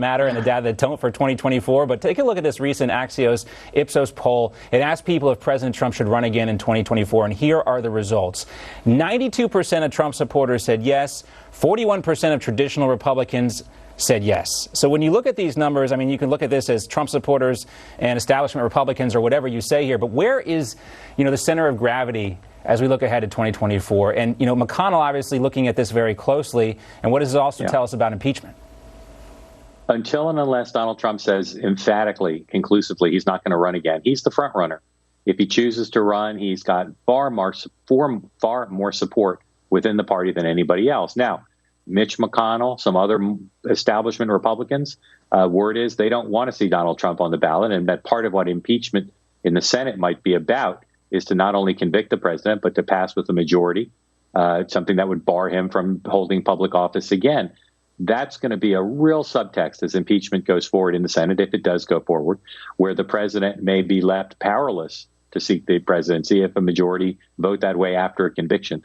matter and the data that don't for 2024. But take a look at this recent Axios Ipsos poll. It asked people if President Trump should run again in 2024, and here are the results. 92% of Trump supporters said yes. 41% of traditional Republicans said yes. So when you look at these numbers, I mean, you can look at this as Trump supporters and establishment Republicans or whatever you say here. But where is, the center of gravity as we look ahead to 2024? And, McConnell obviously looking at this very closely. And what does it also tell us about impeachment? Until and unless Donald Trump says emphatically, conclusively, he's not going to run again, he's the front runner. If he chooses to run, he's got far more support within the party than anybody else. Now, Mitch McConnell, some other establishment Republicans, word is they don't want to see Donald Trump on the ballot, and that part of what impeachment in the Senate might be about is to not only convict the president, but to pass with a majority, something that would bar him from holding public office again. That's going to be a real subtext as impeachment goes forward in the Senate, if it does go forward, where the president may be left powerless to seek the presidency if a majority vote that way after a conviction.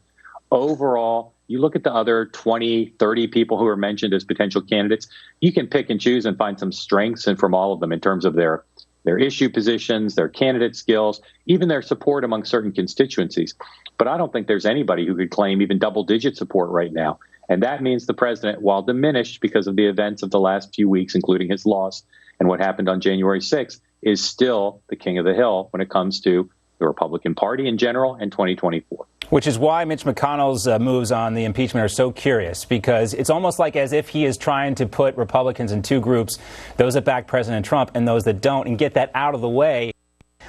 Overall, you look at the other 20, 30 people who are mentioned as potential candidates, you can pick and choose and find some strengths and from all of them in terms of their issue positions, their candidate skills, even their support among certain constituencies. But I don't think there's anybody who could claim even double-digit support right now. And that means the president, while diminished because of the events of the last few weeks, including his loss and what happened on January 6th, is still the king of the hill when it comes to the Republican Party in general and 2024. Which is why Mitch McConnell's moves on the impeachment are so curious, because it's almost like as if he is trying to put Republicans in two groups, those that back President Trump and those that don't, and get that out of the way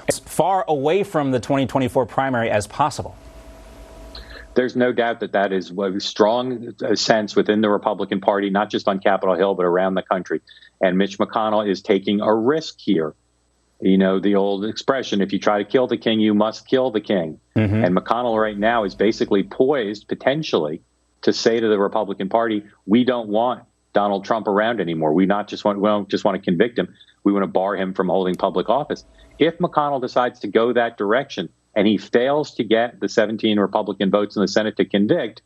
as far away from the 2024 primary as possible. There's no doubt that is a strong sense within the Republican Party, not just on Capitol Hill, but around the country. And Mitch McConnell is taking a risk here. The old expression, if you try to kill the king, you must kill the king. Mm-hmm. And McConnell right now is basically poised potentially to say to the Republican Party, we don't want Donald Trump around anymore. We don't just want to convict him. We want to bar him from holding public office. If McConnell decides to go that direction and he fails to get the 17 Republican votes in the Senate to convict,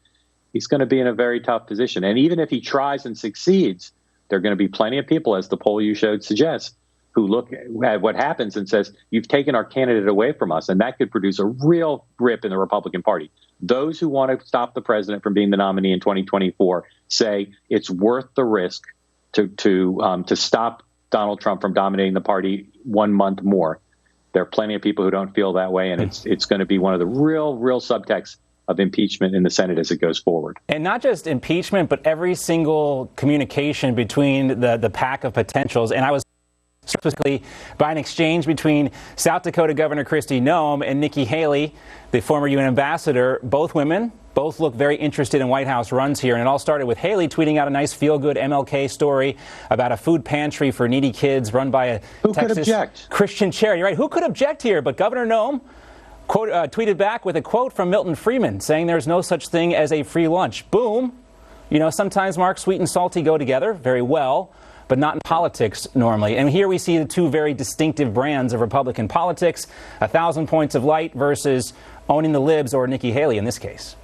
he's going to be in a very tough position. And even if he tries and succeeds, there are going to be plenty of people, as the poll you showed suggests, who look at what happens and says, you've taken our candidate away from us. And that could produce a real rip in the Republican Party. Those who want to stop the president from being the nominee in 2024 say it's worth the risk to stop Donald Trump from dominating the party 1 month more. There are plenty of people who don't feel that way, and it's going to be one of the real subtexts of impeachment in the Senate as it goes forward. And not just impeachment, but every single communication between the pack of potentials. And I was specifically by an exchange between South Dakota Governor Kristi Noem and Nikki Haley, the former UN ambassador. Both women, both look very interested in White House runs here. And it all started with Haley tweeting out a nice feel-good MLK story about a food pantry for needy kids run by a Texas Christian charity. Right? Who could object here? But Governor Noem tweeted back with a quote from Milton Friedman saying there's no such thing as a free lunch. Boom. Sometimes, Mark, sweet and salty go together very well, but not in politics normally. And here we see the two very distinctive brands of Republican politics, 1,000 points of light versus owning the libs or Nikki Haley in this case.